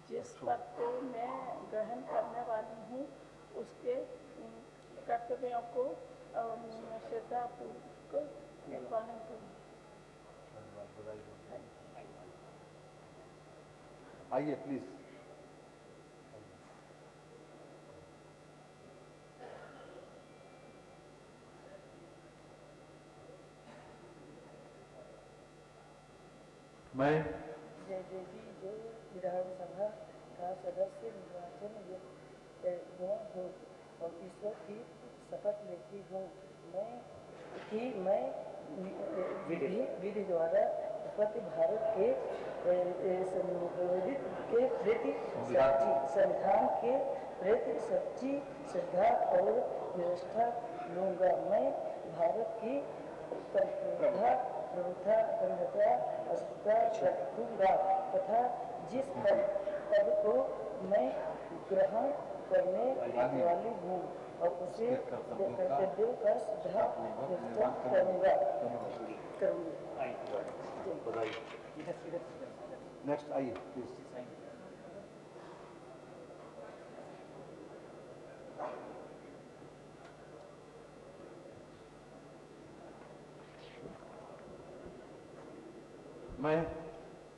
जिस पद को मैं ग्रहण करने वाली हूँ उसके कर्तव्यों को श्रद्धापूर्वक निर्वहन करूँ। आइए प्लीज। मैं जय जय जी जो विधानसभा का सदस्य निर्वाचन हुआ हूँ और ईश्वर की शपथ लेती हूँ मैं विधि द्वारा उत्पत्ति भारत के प्रति संविधान के प्रति सच्ची श्रद्धा और निष्ठा लूँगा। मैं भारत की प्रभुता अखंडता रखूँगा तथा जिस पद को मैं ग्रहण करने वाली हूँ और उसे कर्तव्यों का श्रद्धा करूँगा। नेक्स्ट आइए प्लीज।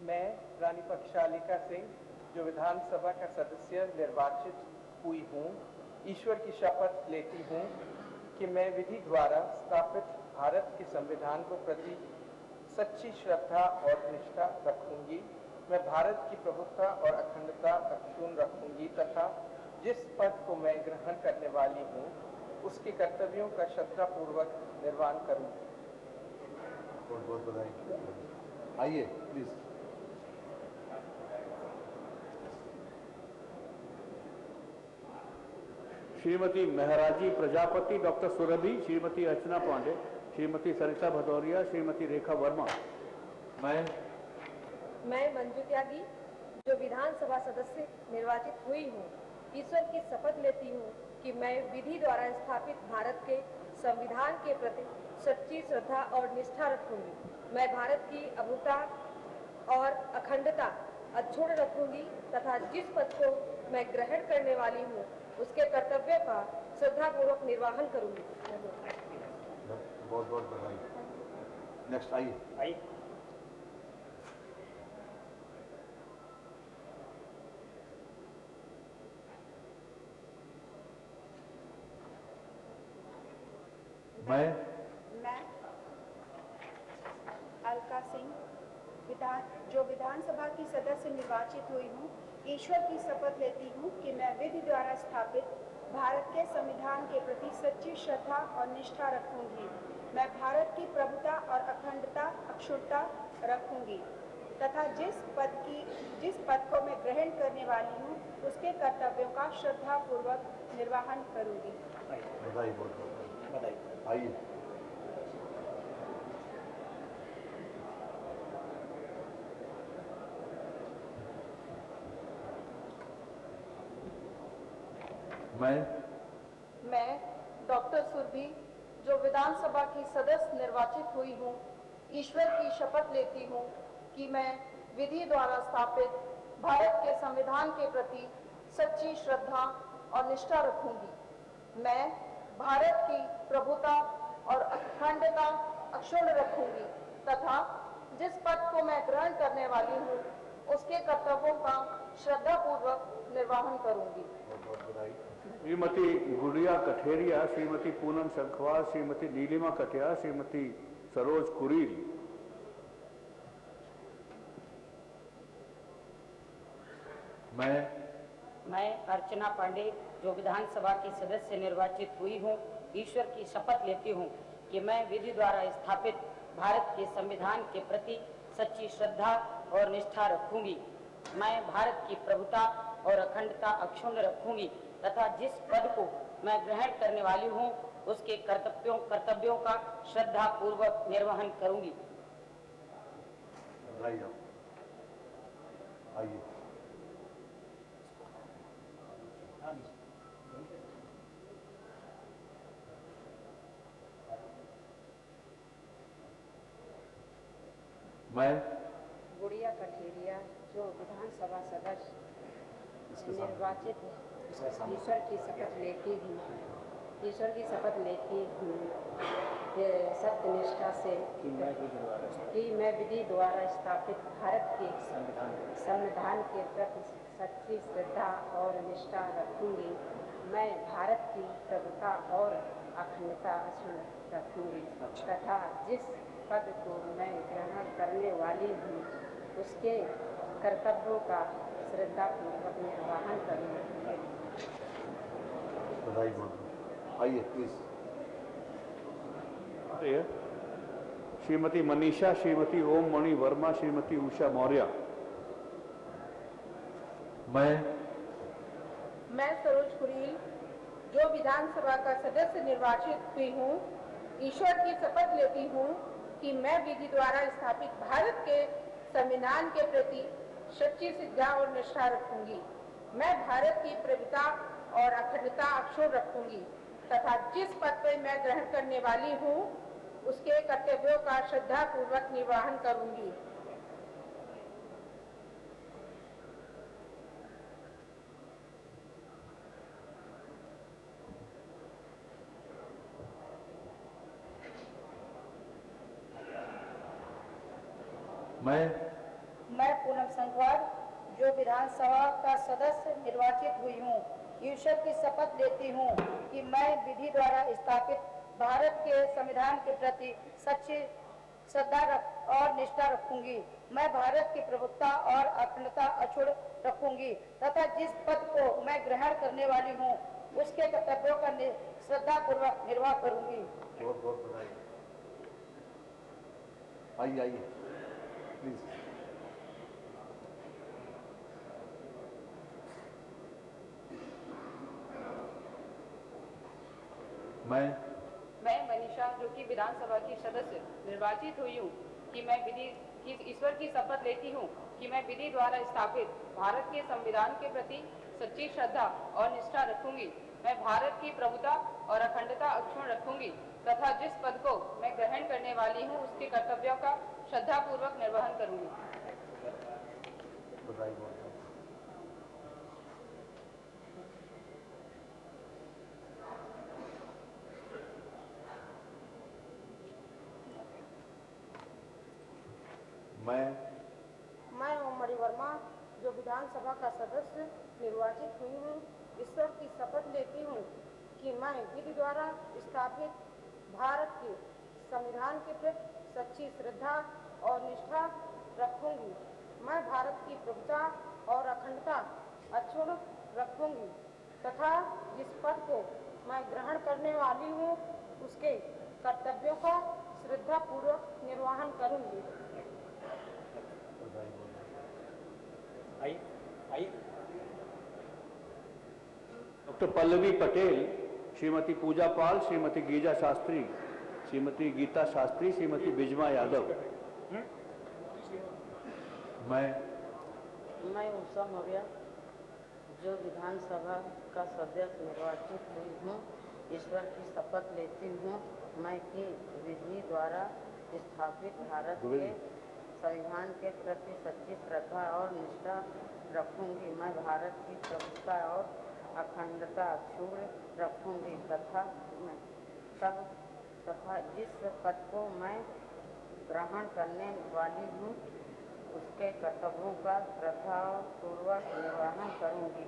मैं रानी पक्षालिका सिंह जो विधानसभा का सदस्य निर्वाचित हुई हूँ, ईश्वर की शपथ लेती हूँ कि मैं विधि द्वारा स्थापित भारत के संविधान को प्रति सच्ची श्रद्धा और निष्ठा रखूंगी। मैं भारत की प्रभुता और अखंडता अक्षुण्ण रखूंगी तथा जिस पद को मैं ग्रहण करने वाली हूँ उसके कर्तव्यों का श्रद्धापूर्वक निर्वहन करूंगी। बहुत बहुत बधाई। आइए प्लीज। श्रीमती महराजी प्रजापति, डॉक्टर सुरभि, श्रीमती अर्चना पांडे, श्रीमती सरिता भदौरिया, श्रीमती रेखा वर्मा। मैं मंजू त्यागी जो विधानसभा सदस्य निर्वाचित हुई हूँ, ईश्वर की शपथ लेती हूँ कि मैं विधि द्वारा स्थापित भारत के संविधान के प्रति सच्ची श्रद्धा और निष्ठा रखूंगी। मैं भारत की अभुता और अखंडता अक्षुण्ण रखूंगी तथा जिस पद को मैं ग्रहण करने वाली हूँ उसके कर्तव्यों का श्रद्धापूर्वक निर्वहन करूंगी। बहुत बहुत बधाई। नेक्स्ट आइए। मैं अलका सिंह जो विधानसभा की सदस्य निर्वाचित हुई हूँ, ईश्वर की शपथ लेती हूँ कि मैं विधि द्वारा स्थापित भारत के संविधान के प्रति सच्ची श्रद्धा और निष्ठा रखूंगी। मैं भारत की प्रभुता और अखंडता अक्षुण्णता रखूंगी तथा जिस पद को मैं ग्रहण करने वाली हूँ उसके कर्तव्यों का श्रद्धापूर्वक निर्वहन करूंगी। बधाई, बहुत बधाई। आइए। मैं डॉक्टर सुरभि जो विधानसभा की सदस्य निर्वाचित हुई हूँ, ईश्वर की शपथ लेती हूँ कि मैं विधि द्वारा स्थापित भारत के संविधान के प्रति सच्ची श्रद्धा और निष्ठा रखूंगी। मैं भारत की प्रभुता और अखंडता अक्षुण्ण रखूंगी तथा जिस पद को मैं ग्रहण करने वाली हूँ उसके कर्तव्यों का श्रद्धापूर्वक निर्वहन करूंगी। श्रीमती गुड़िया कठेरिया, श्रीमती पूनम शंखवार, श्रीमती नीलिमा कटियार, श्रीमती सरोज कुरील। मैं अर्चना पांडे जो विधानसभा की सदस्य निर्वाचित हुई हूँ, ईश्वर की शपथ लेती हूँ कि मैं विधि द्वारा स्थापित भारत के संविधान के प्रति सच्ची श्रद्धा और निष्ठा रखूंगी। मैं भारत की प्रभुता और अखंडता अक्षुण्ण रखूंगी तथा जिस पद को मैं ग्रहण करने वाली हूँ उसके कर्तव्यों का श्रद्धा पूर्वक निर्वहन करूंगी। आइए। मैं गुड़िया कठेरिया जो विधानसभा सदस्य निर्वाचित ईश्वर की शपथ लेती हूँ सत्यनिष्ठा से कि मैं विधि द्वारा स्थापित भारत के संविधान के प्रति सच्ची श्रद्धा और निष्ठा रखूंगी। मैं भारत की प्रभुता और अखंडता अक्षुण्ण रखूंगी तथा जिस पद को मैं ग्रहण करने वाली हूँ उसके कर्तव्यों का श्रद्धापूर्वक निर्वहन करूंगी। आइए प्लीज। श्रीमती मनीषा, श्रीमती ओम मणि वर्मा, श्रीमती उषा मौर्य। मैं सरोज कुरील जो विधानसभा का सदस्य निर्वाचित हुई हूँ, ईश्वर की शपथ लेती हूँ कि मैं विधि द्वारा स्थापित भारत के संविधान के प्रति सच्ची श्रद्धा और निष्ठा रखूंगी। मैं भारत की प्रभुता और अखंडता अक्षुण्ण रखूंगी तथा जिस पद पर मैं ग्रहण करने वाली हूँ उसके कर्तव्यों का श्रद्धा पूर्वक निर्वहन करूंगी। मैं पूनम शंखवार जो विधानसभा का सदस्य निर्वाचित हुई हूँ, ईश्वर की शपथ लेती हूँ कि मैं विधि द्वारा स्थापित भारत के संविधान के प्रति सच्ची श्रद्धा और निष्ठा रखूंगी। मैं भारत की प्रभुता और अखंडता अक्षुण्ण रखूंगी तथा जिस पद को मैं ग्रहण करने वाली हूँ उसके कर्तव्यों का श्रद्धा पूर्वक निर्वाह करूंगी। बहुत बहुत बधाई। आइए आइए प्लीज। मैं मनीषा जो कि विधानसभा की सदस्य निर्वाचित हुई हूँ कि मैं ईश्वर की शपथ लेती हूँ कि मैं विधि द्वारा स्थापित भारत के संविधान के प्रति सच्ची श्रद्धा और निष्ठा रखूंगी। मैं भारत की प्रभुता और अखंडता अक्षुण्ण रखूंगी तथा जिस पद को मैं ग्रहण करने वाली हूँ उसके कर्तव्यों का श्रद्धा पूर्वक निर्वहन करूंगी। मैं ओम मणि वर्मा जो विधानसभा का सदस्य निर्वाचित हुई हूँ, ईश्वर की शपथ लेती हूँ कि मैं विधि द्वारा स्थापित भारत के संविधान के प्रति सच्ची श्रद्धा और निष्ठा रखूंगी। मैं भारत की प्रभुता और अखंडता अक्षुण्ण रखूंगी तथा जिस पद को मैं ग्रहण करने वाली हूँ उसके कर्तव्यों का श्रद्धा पूर्वक निर्वहन करूंगी। डॉक्टर पल्लवी पटेल, श्रीमती पूजा पाल, श्रीमती गीजा शास्त्री, श्रीमती गीता शास्त्री, श्रीमती बिजमा यादव। मैं उषा मौर्य जो विधानसभा का सदस्य निर्वाचित हुई हूँ, ईश्वर की शपथ लेती हूँ मैं कि विधि द्वारा स्थापित भारत के संविधान के प्रति सच्ची श्रद्धा और निष्ठा रखूंगी। मैं भारत की प्रभुता और अखंडता अक्षुण्ण रखूंगी तथा सब तथा जिस पद को मैं ग्रहण करने वाली हूँ उसके कर्तव्यों का श्रद्धापूर्वक निर्वहन करूँगी।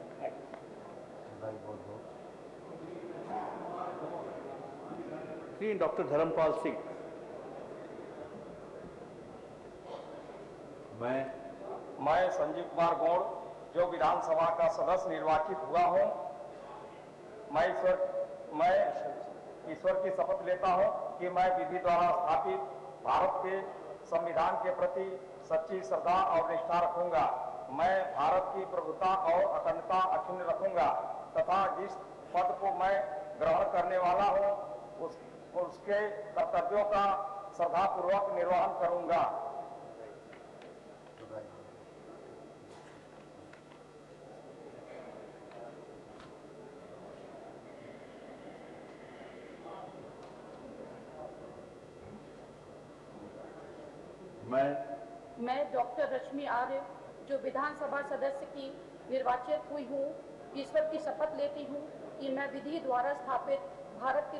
श्री डॉक्टर धर्मपाल सिंह। मैं संजीव कुमार गौड़ जो विधानसभा का सदस्य निर्वाचित हुआ हूँ, मैं ईश्वर की शपथ लेता हूँ कि मैं विधि द्वारा स्थापित भारत के संविधान के प्रति सच्ची श्रद्धा और निष्ठा रखूंगा। मैं भारत की प्रभुता और अखंडता अक्षुण्ण रखूंगा तथा जिस पद को मैं ग्रहण करने वाला हूँ उसके कर्तव्यों का श्रद्धापूर्वक निर्वहन करूंगा। मैं डॉक्टर रश्मि आर्य जो विधानसभा सदस्य की निर्वाचित हुई हूँ, ईश्वर की शपथ लेती हूँ कि मैं विधि द्वारा स्थापित भारत के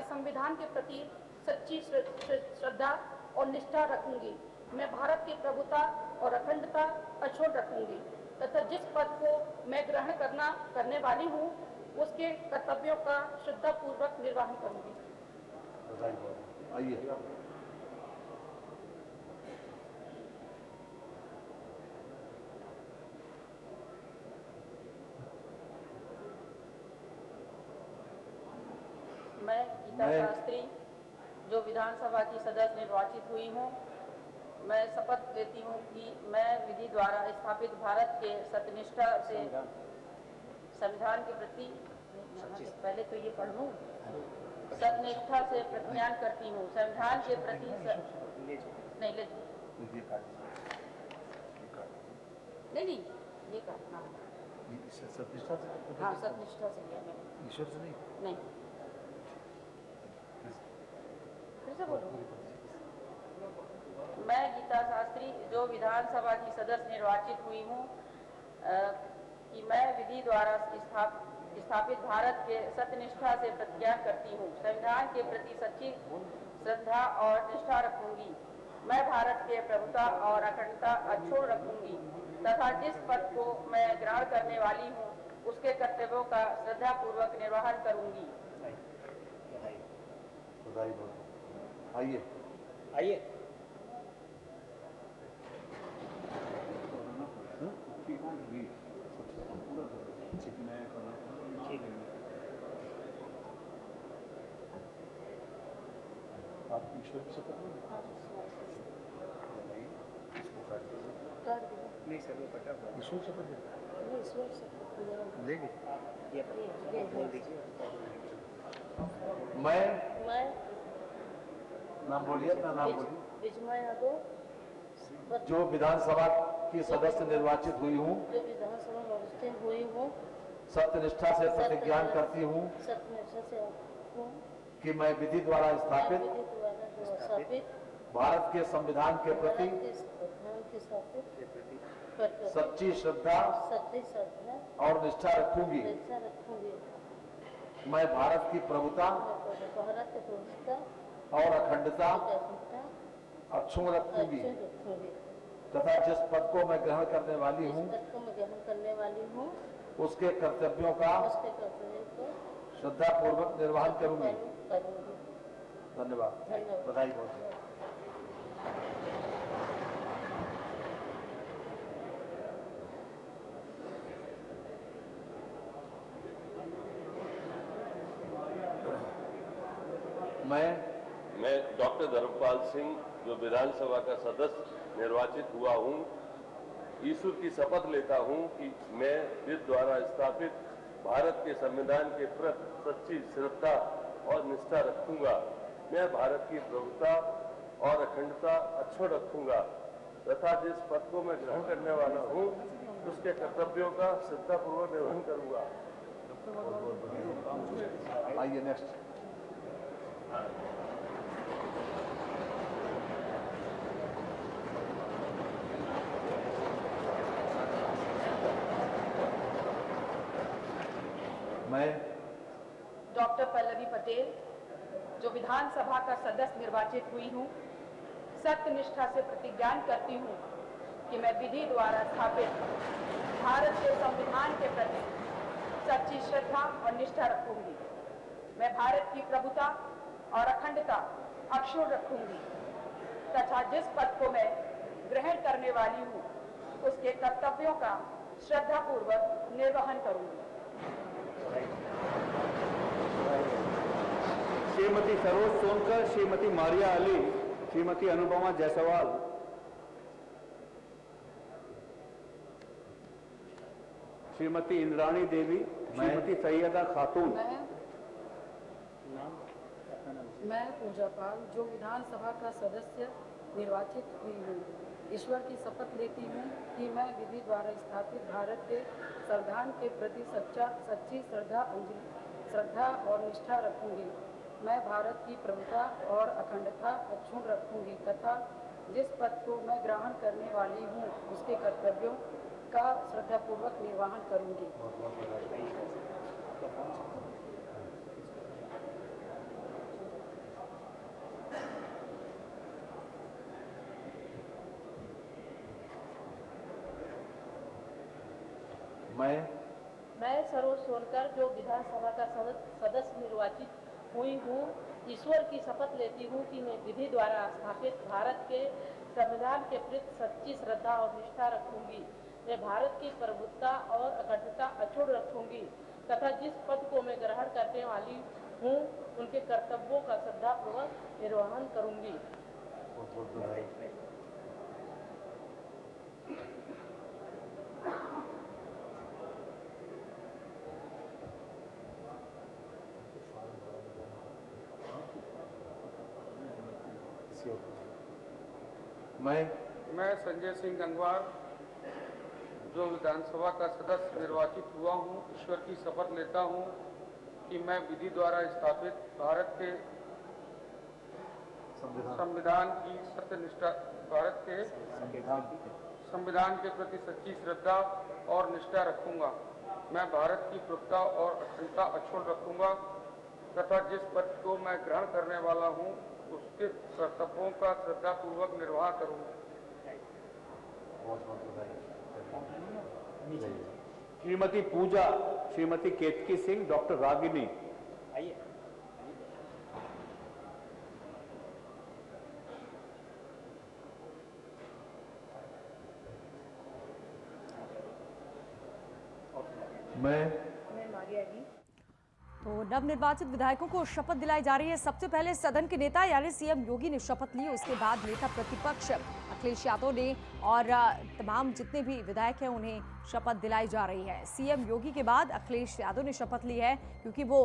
संविधान के प्रति सच्ची श्रद्धा और निष्ठा रखूंगी। मैं भारत की प्रभुता और अखंडता अक्षुण्ण रखूंगी तथा जिस पद को मैं ग्रहण करने वाली हूँ उसके कर्तव्यों का श्रद्धापूर्वक निर्वहन करूंगी। आइए। मैं गीता शास्त्री जो विधानसभा की सदस्य निर्वाचित हुई हूँ, मैं शपथ लेती हूँ कि मैं विधि द्वारा स्थापित भारत के सत्यनिष्ठा से संविधान के प्रति पहले तो ये पढ़ लूँ, सत्यनिष्ठा से प्रतिज्ञा करती हूँ। संविधान के प्रति नहीं ये करना सत्यनिष्ठा से, हाँ सत्यनिष्ठा से ईश्वर से नहीं। फिर से बोलो। मैं गीता शास्त्री जो विधानसभा की सदस्य निर्वाचित हुई हूँ कि मैं विधि द्वारा स्थापित भारत के सत्यनिष्ठा से प्रतिज्ञा करती हूँ। संविधान के प्रति सच्ची श्रद्धा और निष्ठा रखूंगी। मैं भारत के प्रभुता और अखंडता अक्षुण्ण रखूंगी तथा जिस पद को मैं ग्रहण करने वाली हूँ उसके कर्तव्यों का श्रद्धापूर्वक निर्वहन करूंगी। आइए। आप ईश्वर की शपथ नहीं सर वो पटा ईश्वर की शपथ लेंगे। मैं नाम बोलिए, अपना नाम बोलिए। जो विधानसभा की सदस्य निर्वाचित हुई हूँ, सत्यनिष्ठा से प्रतिज्ञा करती हूँ कि मैं विधि द्वारा स्थापित भारत के संविधान के प्रति सच्ची श्रद्धा और निष्ठा रखूंगी। मैं भारत की प्रभुता और अखंडता अक्षुण्ण रखूंगी तथा जिस पद को मैं ग्रहण करने वाली हूँ उसके कर्तव्यों का श्रद्धापूर्वक निर्वहन करूंगी। धन्यवाद। बधाई बहुत। मैं डॉक्टर धर्मपाल सिंह जो विधानसभा का सदस्य निर्वाचित हुआ हूँ, ईश्वर की शपथ लेता हूँ कि मैं विधि द्वारा स्थापित भारत के संविधान के प्रति सच्ची श्रद्धा और निष्ठा रखूंगा। मैं भारत की प्रभुता और अखंडता अक्षुण्ण रखूंगा तथा जिस पद को मैं ग्रहण करने वाला हूँ उसके कर्तव्यों का श्रद्धापूर्वक निर्वहन करूंगा। आइए नेक्स्ट। मैं डॉक्टर पल्लवी पटेल जो विधानसभा का सदस्य निर्वाचित हुई हूँ, सत्यनिष्ठा से प्रतिज्ञा करती हूँ कि मैं विधि द्वारा स्थापित भारत के संविधान के प्रति सच्ची श्रद्धा और निष्ठा रखूंगी। मैं भारत की प्रभुता और अखंडता अक्षुण्ण रखूंगी तथा जिस पद को मैं ग्रहण करने वाली हूँ उसके कर्तव्यों का श्रद्धापूर्वक निर्वहन करूंगी। श्रीमती सरोज सोनकर, श्रीमती मारिया अली, श्रीमती अनुपमा जायसवाल, श्रीमती इंद्राणी देवी, श्रीमती सैयदा खातून। मैं पूजा पाल, जो विधानसभा का सदस्य निर्वाचित हुई हूँ, ईश्वर की शपथ लेती हूँ कि मैं विधि द्वारा स्थापित भारत के संविधान के प्रति सच्ची श्रद्धा और निष्ठा रखूंगी। मैं भारत की प्रभुता और अखंडता अक्षुण्ण रखूंगी तथा जिस पद को मैं ग्रहण करने वाली हूँ उसके कर्तव्यों का श्रद्धापूर्वक निर्वहन करूंगी। मैं सरोज सोनकर, जो विधानसभा का सदस्य निर्वाचित हुई हूँ, ईश्वर की शपथ लेती हूँ कि मैं विधि द्वारा स्थापित भारत के संविधान के प्रति सच्ची श्रद्धा और निष्ठा रखूंगी। मैं भारत की प्रभुता और अखंडता अक्षुण्ण रखूंगी तथा जिस पद को मैं ग्रहण करने वाली हूँ उनके कर्तव्यों का श्रद्धापूर्वक निर्वहन करूंगी। मैं संजय सिंह गंगवार, जो विधानसभा का सदस्य निर्वाचित हुआ हूँ, ईश्वर की शपथ लेता हूँ कि मैं विधि द्वारा स्थापित भारत के संविधान की सत्यनिष्ठा, भारत के संविधान के प्रति सच्ची श्रद्धा और निष्ठा रखूंगा। मैं भारत की प्रभुता और अखंडता अक्षुण्ण रखूंगा तथा जिस पद को मैं ग्रहण करने वाला हूँ उसके कर्तव्यों का श्रद्धापूर्वक निर्वाह करूंगा। श्रीमती पूजा, श्रीमती केतकी सिंह, डॉक्टर रागिनी। मैं मारिया अली। तो नवनिर्वाचित विधायकों को शपथ दिलाई जा रही है। सबसे पहले सदन के नेता यानी सीएम योगी ने शपथ ली, उसके बाद नेता प्रतिपक्ष अखिलेश यादव ने और तमाम जितने भी विधायक हैं उन्हें शपथ दिलाई जा रही है। सीएम योगी के बाद अखिलेश यादव ने शपथ ली है क्योंकि वो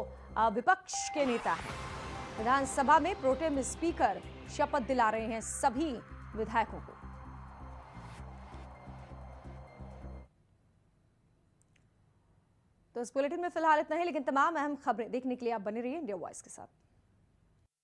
विपक्ष के नेता हैं। विधानसभा में प्रोटेम स्पीकर शपथ दिला रहे हैं सभी विधायकों को। तो इस बुलेटिन में फिलहाल इतना ही, लेकिन तमाम अहम खबरें देखने के लिए आप बने रहिए इंडिया वॉइस के साथ।